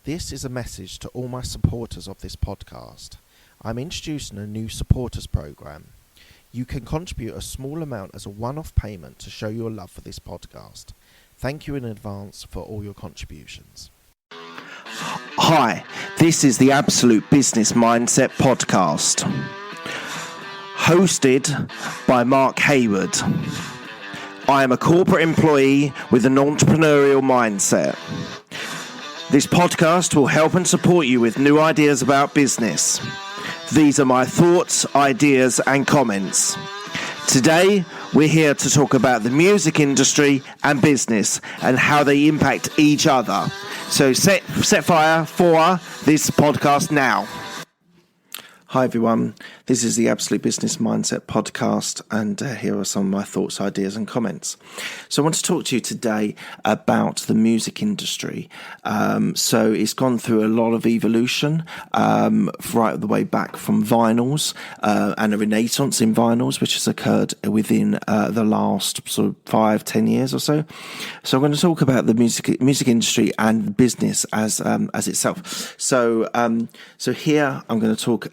This is a message to all my supporters of this podcast. I'm introducing a new supporters program. You can contribute a small amount as a one-off payment to show your love for this podcast. Thank you in advance for all your contributions. Hi, this is the Absolute Business Mindset podcast, hosted by Mark Hayward. I am a corporate employee with an entrepreneurial mindset. This podcast will help and support you with new ideas about business. These are my thoughts, ideas, and comments. Today, we're here to talk about the music industry and business and how they impact each other. So set fire for this podcast now. Hi everyone, this is the Absolute Business Mindset podcast, and here are some of my thoughts, ideas and comments. So I want to talk to you today about the music industry. So it's gone through a lot of evolution, right the way back from vinyls and a renaissance in vinyls, which has occurred within the last sort of 5-10 years or so. So I'm going to talk about the music industry and business as itself. So here I'm going to talk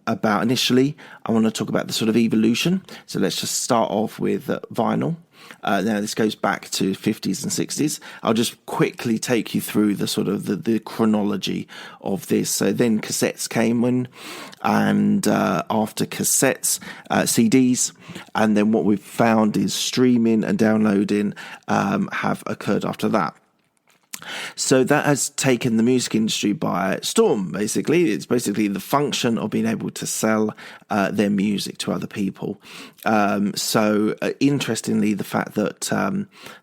about initially, I want to talk about the sort of evolution. So let's just start off with vinyl. Now this goes back to 50s and 60s. I'll just quickly take you through the sort of the chronology of this. So then cassettes came in, and after cassettes, CDs, and then what we've found is streaming and downloading have occurred after that. So that has taken the music industry by storm, basically. It's basically the function of being able to sell their music to other people. Interestingly, the fact that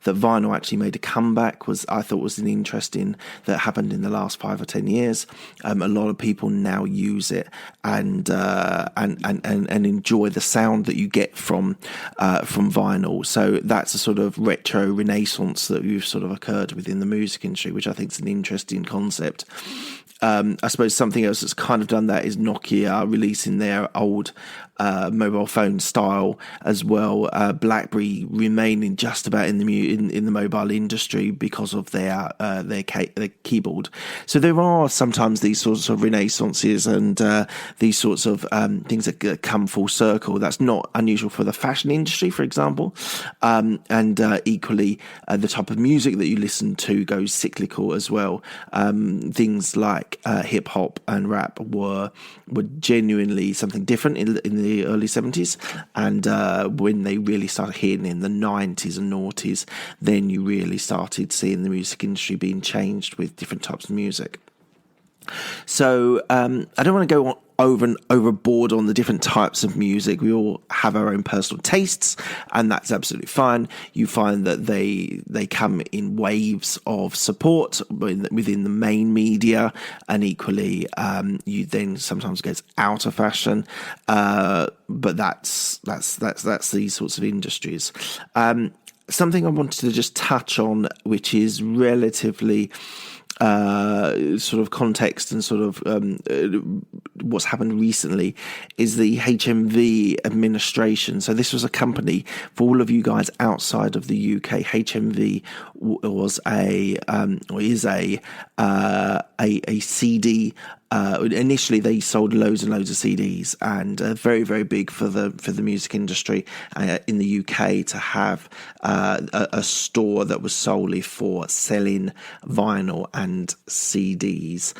vinyl actually made a comeback I thought was an interesting that happened in the last 5 or 10 years. A lot of people now use it and enjoy the sound that you get from vinyl. So that's a sort of retro renaissance that you've sort of occurred within the music industry, which I think is an interesting concept. I suppose something else that's kind of done that is Nokia releasing their old mobile phone style as well. BlackBerry remaining just about in the mobile industry because of their keyboard. So there are sometimes these sorts of renaissances and these sorts of things that come full circle. That's not unusual for the fashion industry, for example, and equally the type of music that you listen to goes cyclical as well. Things like hip hop and rap were genuinely something different in the early 70s, and when they really started hitting in the 90s and noughties, then you really started seeing the music industry being changed with different types of music. So I don't want to go overboard on the different types of music. We all have our own personal tastes, and that's absolutely fine. You find that they come in waves of support within the main media, and equally you then sometimes gets out of fashion. But that's these sorts of industries. Something I wanted to just touch on, which is relatively sort of context and sort of what's happened recently, is the HMV administration. So this was a company, for all of you guys outside of the UK, HMV was is a CD. Initially, they sold loads and loads of CDs, and very, very big for the music industry in the UK to have a store that was solely for selling vinyl and CDs.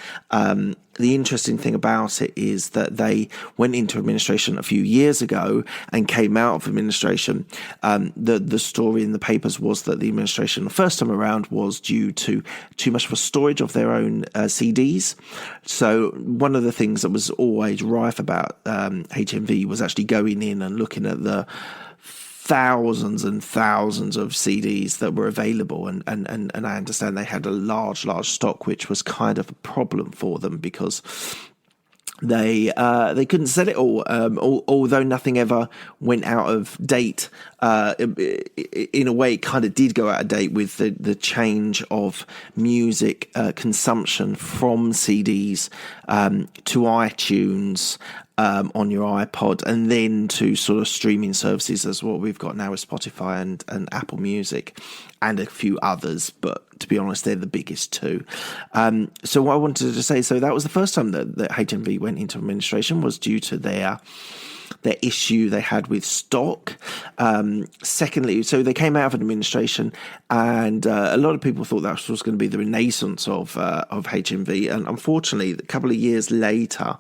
The interesting thing about it is that they went into administration a few years ago and came out of administration. The story in the papers was that the administration the first time around was due to too much for storage of their own CDs. So one of the things that was always rife about HMV was actually going in and looking at the thousands and thousands of CDs that were available, and I understand they had a large stock, which was kind of a problem for them because they couldn't sell it all, although nothing ever went out of date in a way, it kind of did go out of date with the change of music consumption from CDs to iTunes on your iPod, and then to sort of streaming services as what we've got now with Spotify and Apple Music, and a few others, but to be honest, they're the biggest two. So what I wanted to say, so that was the first time that HMV went into administration, was due to their issue they had with stock. Secondly, so they came out of administration, and a lot of people thought that was going to be the renaissance of HMV, and unfortunately, a couple of years later,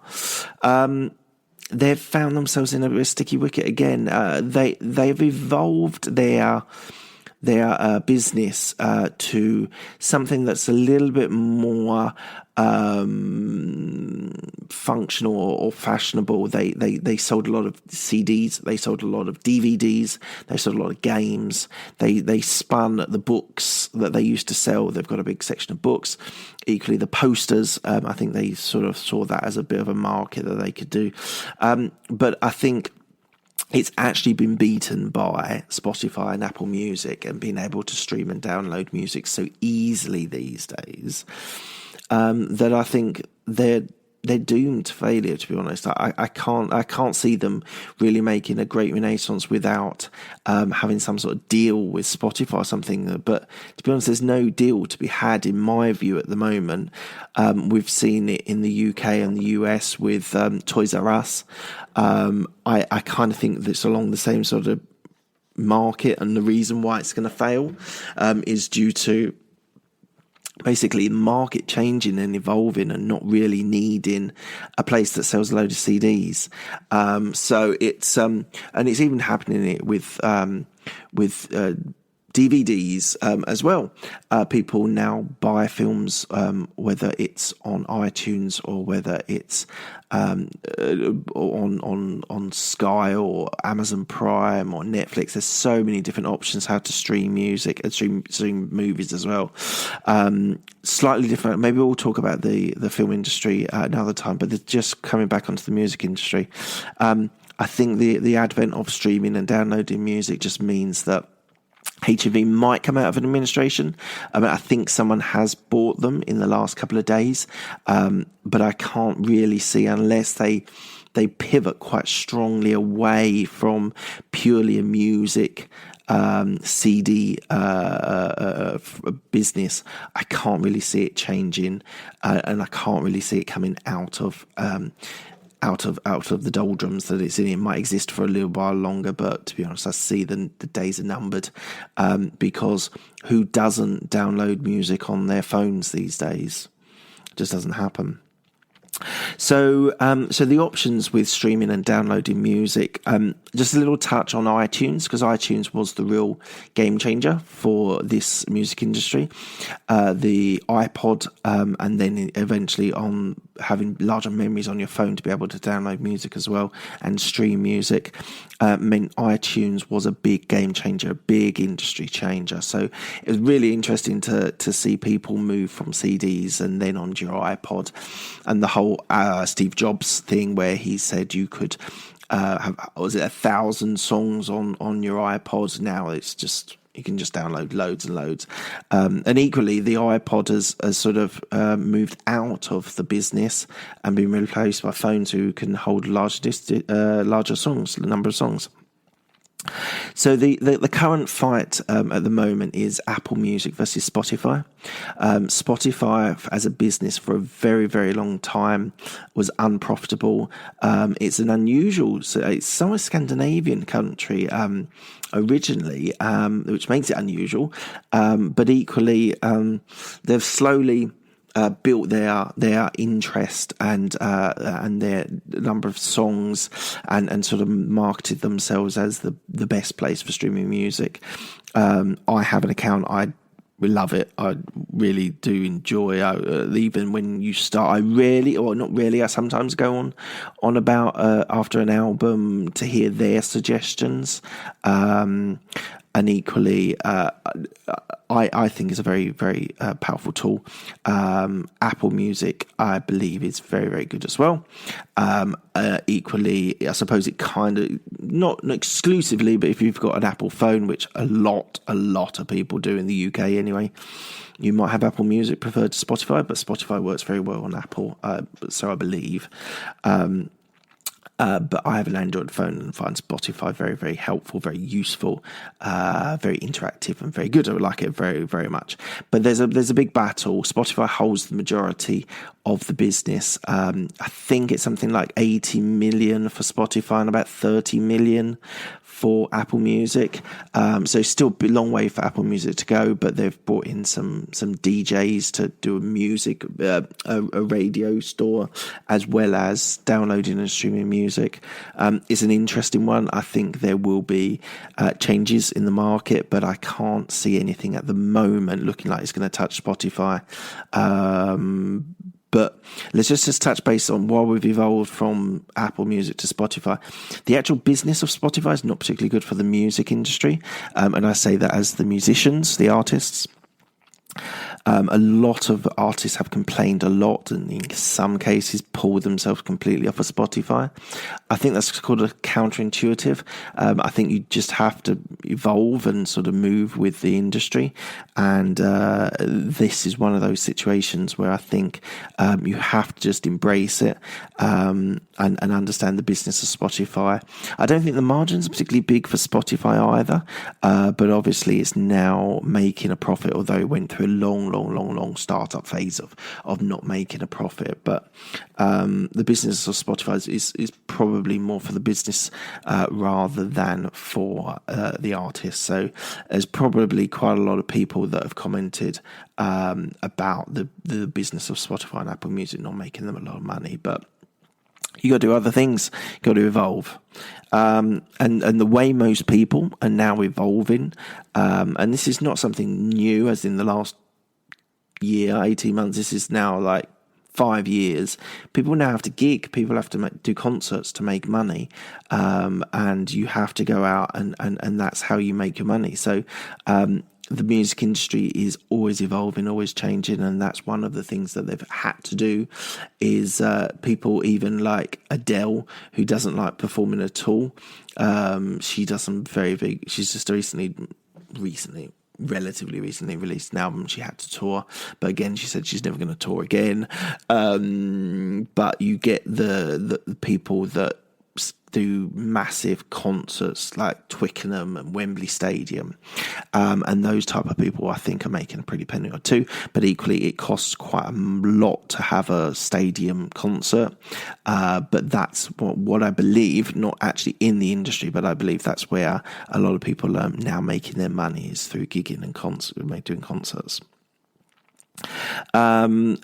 they've found themselves in a sticky wicket again. They've evolved their business to something that's a little bit more functional or fashionable. They sold a lot of CDs, they sold a lot of DVDs, they sold a lot of games. They spun the books that they used to sell. They've got a big section of books. Equally, the posters. I think they sort of saw that as a bit of a market that they could do. But I think it's actually been beaten by Spotify and Apple Music, and being able to stream and download music so easily these days, that I think they're doomed to failure, to be honest. I can't see them really making a great renaissance without having some sort of deal with Spotify or something. But to be honest, there's no deal to be had, in my view, at the moment. We've seen it in the UK and the US with Toys R Us. I kind of think that's along the same sort of market, and the reason why it's going to fail is due to basically the market changing and evolving, and not really needing a place that sells a load of CDs. So it's and it's even happening with DVDs as well. People now buy films, whether it's on iTunes or whether it's on Sky or Amazon Prime or Netflix. There's so many different options how to stream music and stream movies as well. Slightly different. Maybe we'll talk about the film industry another time, but just coming back onto the music industry. I think the advent of streaming and downloading music just means that HMV might come out of an administration. I think someone has bought them in the last couple of days, but I can't really see, unless they pivot quite strongly away from purely a music CD business. I can't really see it changing, and I can't really see it coming out of the doldrums that it's in. It might exist for a little while longer, but to be honest, I see the days are numbered, because who doesn't download music on their phones these days? It just doesn't happen. So the options with streaming and downloading music, just a little touch on iTunes, because iTunes was the real game changer for this music industry. The iPod, and then eventually on having larger memories on your phone to be able to download music as well and stream music, meant iTunes was a big game changer, a big industry changer. So it was really interesting to see people move from CDs and then onto your iPod, and the whole Steve Jobs thing where he said you could have, was it 1,000 songs on your iPod? Now it's just, you can just download loads and loads. And equally, the iPod has sort of moved out of the business and been replaced by phones who can hold larger songs, the number of songs. So the current fight at the moment is Apple Music versus Spotify. Spotify, as a business, for a very, very long time was unprofitable. It's an unusual, so it's somewhat Scandinavian country originally, which makes it unusual. But equally, they've slowly built their interest and their number of songs and sort of marketed themselves as the best place for streaming music. I have an account. I love it. I really do enjoy even when you start. I sometimes go on about after an album to hear their suggestions. and equally, I think is a very, very powerful tool. Apple Music, I believe, is very, very good as well. Equally, I suppose it kind of, not exclusively, but if you've got an Apple phone, which a lot of people do in the UK anyway, you might have Apple Music preferred to Spotify, but Spotify works very well on Apple, so I believe. But I have an Android phone and find Spotify very, very helpful, very useful, very interactive, and very good. I like it very, very much. But there's a big battle. Spotify holds the majority of the business. I think it's something like 80 million for Spotify and about 30 million for Apple Music. So still a long way for Apple Music to go, but they've brought in some DJs to do a music, a radio store, as well as downloading and streaming music. It's an interesting one. I think there will be changes in the market, but I can't see anything at the moment looking like it's going to touch Spotify. But let's just touch base on why we've evolved from Apple Music to Spotify. The actual business of Spotify is not particularly good for the music industry. And I say that as the musicians, the artists. A lot of artists have complained a lot, and in some cases pulled themselves completely off of Spotify. I think that's called a counterintuitive. I think you just have to evolve and sort of move with the industry. And this is one of those situations where I think you have to just embrace it and understand the business of Spotify. I don't think the margins are particularly big for Spotify either, but obviously it's now making a profit, although it went through a long startup phase of not making a profit. But the business of Spotify is probably more for the business rather than for the artist. So there's probably quite a lot of people that have commented about the business of Spotify and Apple Music not making them a lot of money, but you got to do other things. You got to evolve, and the way most people are now evolving, and this is not something new, as in the last year, 18 months. This is now like 5 years. People now have to gig. People have to do concerts to make money, and you have to go out and that's how you make your money. So the music industry is always evolving, always changing, and that's one of the things that they've had to do is people even like Adele, who doesn't like performing at all. She does some very big, she's just relatively recently released an album. She had to tour, but again, she said she's never going to tour again. But you get the people that do massive concerts like Twickenham and Wembley Stadium, and those type of people I think are making a pretty penny or two, but equally it costs quite a lot to have a stadium concert, but that's what I believe, not actually in the industry, but I believe that's where a lot of people are now making their money, is through gigging and doing concerts.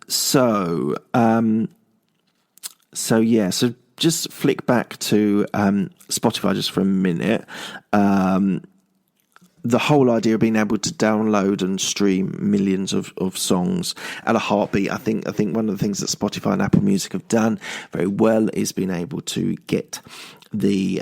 So just flick back to Spotify just for a minute. The whole idea of being able to download and stream millions of songs at a heartbeat. I think one of the things that Spotify and Apple Music have done very well is being able to get the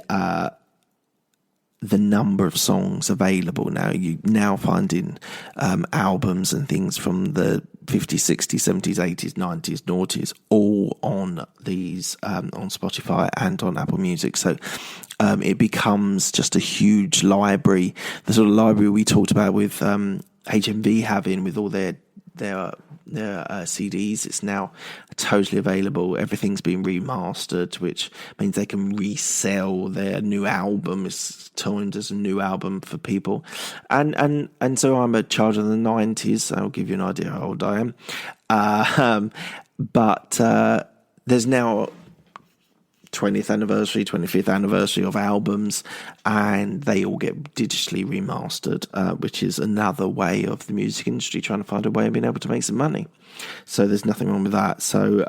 number of songs available now. You now finding albums and things from the 50s, 60s, 70s, 80s, 90s, noughties, all on these on Spotify and on Apple Music. So it becomes just a huge library, the sort of library we talked about with HMV having with all their CDs. It's now totally available. Everything's been remastered, which means they can resell their new album. It's timed as a new album for people. And so I'm a child of the 90s. I'll give you an idea how old I am. But there's now 20th anniversary, 25th anniversary of albums, and they all get digitally remastered, which is another way of the music industry trying to find a way of being able to make some money. So there's nothing wrong with that. So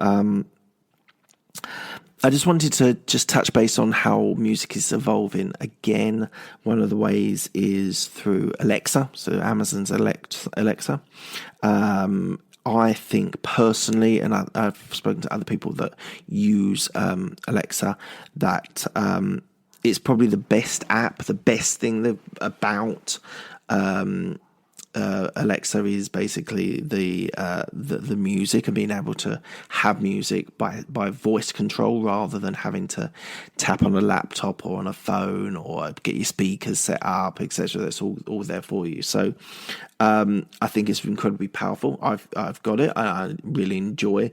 I just wanted to just touch base on how music is evolving. Again, one of the ways is through Alexa, so Amazon's Alexa. I think personally, and I've spoken to other people that use Alexa, that it's probably the best app. The best thing about Alexa is basically the music, and being able to have music by voice control rather than having to tap on a laptop or on a phone or get your speakers set up, etc. That's all there for you. So I think it's incredibly powerful. I've got it. I really enjoy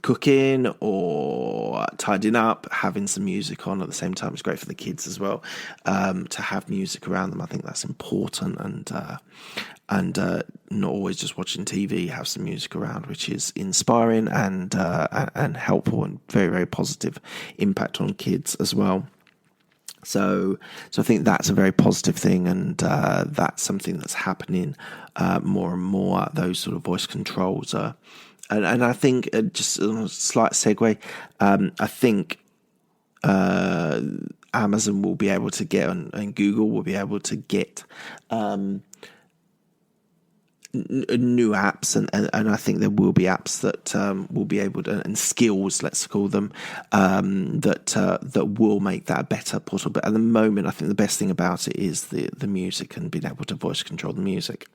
cooking or tidying up, having some music on at the same time. It's great for the kids as well, to have music around them. I think that's important, and not always just watching TV. Have some music around, which is inspiring and helpful, and very, very positive impact on kids as well. So I think that's a very positive thing, and that's something that's happening more and more. Those sort of voice controls and I think, just a slight segue, I think Amazon will be able to get, and Google will be able to get new apps, and I think there will be apps that will be able to, and skills, let's call them, that will make that a better portal. But at the moment, I think the best thing about it is the music and being able to voice control the music.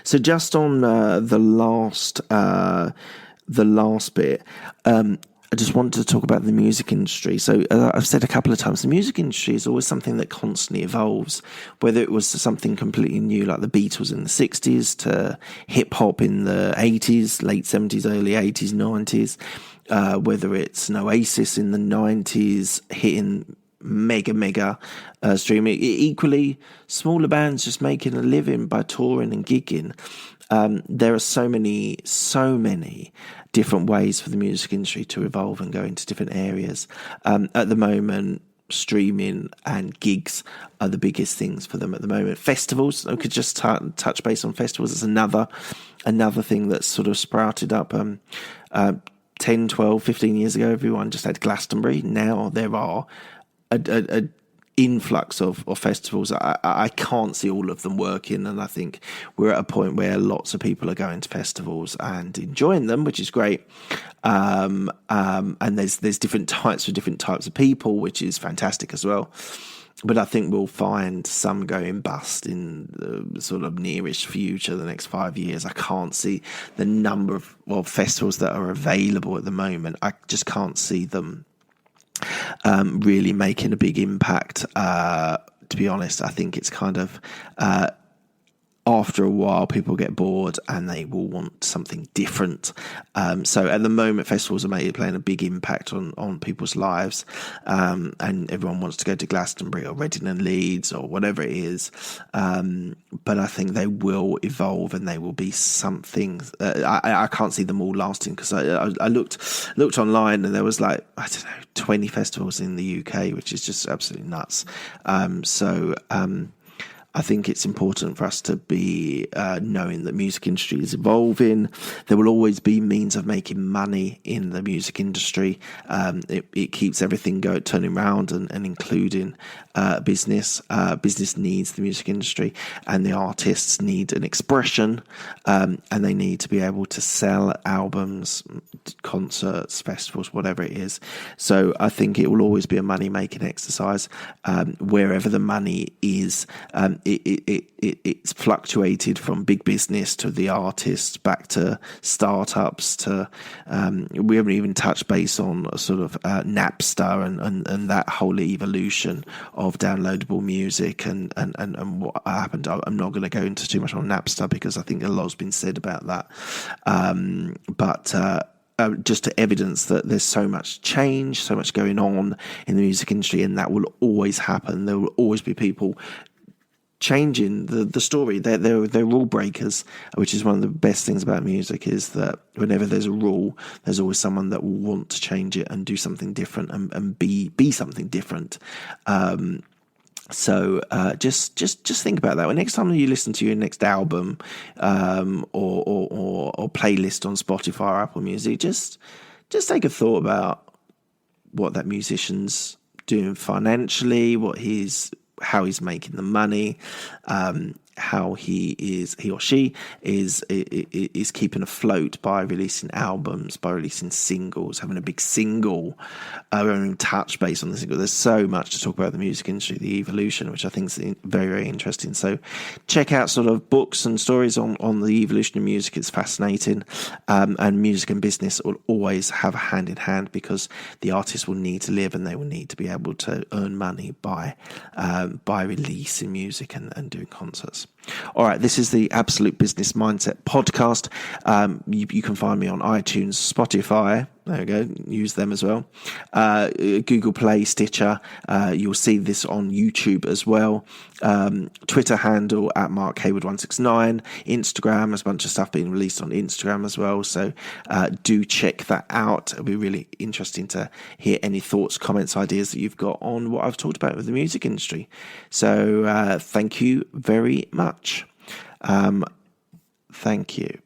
So just on the last bit, I just wanted to talk about the music industry. So I've said a couple of times, the music industry is always something that constantly evolves, whether it was something completely new like the Beatles in the 60s to hip-hop in the 80s, late 70s, early 80s, 90s, whether it's an Oasis in the 90s hitting mega streaming. Equally, smaller bands just making a living by touring and gigging. There are so many different ways for the music industry to evolve and go into different areas. At the moment, streaming and gigs are the biggest things for them at the moment. Festivals, I could just touch base on festivals. It's another thing that's sort of sprouted up. 10, 12, 15 years ago, everyone just had Glastonbury. Now there are a influx of festivals. I can't see all of them working, and I think we're at a point where lots of people are going to festivals and enjoying them, which is great. And there's different types for different types of people, which is fantastic as well. But I think we'll find some going bust in the sort of nearish future, the next 5 years. I can't see the number of festivals that are available at the moment. I just can't see them really making a big impact. To be honest, I think it's kind of after a while people get bored and they will want something different. So at the moment, festivals are playing a big impact on people's lives, and everyone wants to go to Glastonbury or Reading and Leeds or whatever it is. But I think they will evolve and they will be something. I can't see them all lasting, because I looked online and there was 20 festivals in the UK, which is just absolutely nuts. I think it's important for us to be knowing that music industry is evolving. There will always be means of making money in the music industry. It keeps everything turning around and including business. Business needs the music industry, and the artists need an expression, and they need to be able to sell albums, concerts, festivals, whatever it is. So I think it will always be a money-making exercise. Wherever the money is, it's fluctuated from big business to the artists, back to startups, to we haven't even touched base on sort of Napster and that whole evolution of downloadable music and what happened. I'm not going to go into too much on Napster because I think a lot's been said about that. But just to evidence that there's so much change, so much going on in the music industry, and that will always happen. There will always be people changing the story. They're rule breakers, which is one of the best things about music, is that whenever there's a rule, there's always someone that will want to change it and do something different and be something different. So just think about that. When next time you listen to your next album or playlist on Spotify or Apple Music, just take a thought about what that musician's doing financially, how he's making the money, how he or she is keeping afloat by releasing albums, by releasing singles, having a big single touch based on the single. There's so much to talk about the music industry, the evolution, which I think is very, very interesting. So check out sort of books and stories on the evolution of music. It's fascinating. And music and business will always have a hand in hand, because the artists will need to live and they will need to be able to earn money by releasing music and doing concerts. All right, this is the Absolute Business Mindset podcast. You can find me on iTunes, Spotify. There we go. Use them as well. Google Play, Stitcher. You'll see this on YouTube as well. Twitter handle at Mark Hayward169. Instagram, there's a bunch of stuff being released on Instagram as well. So do check that out. It'll be really interesting to hear any thoughts, comments, ideas that you've got on what I've talked about with the music industry. So thank you very much. Thank you.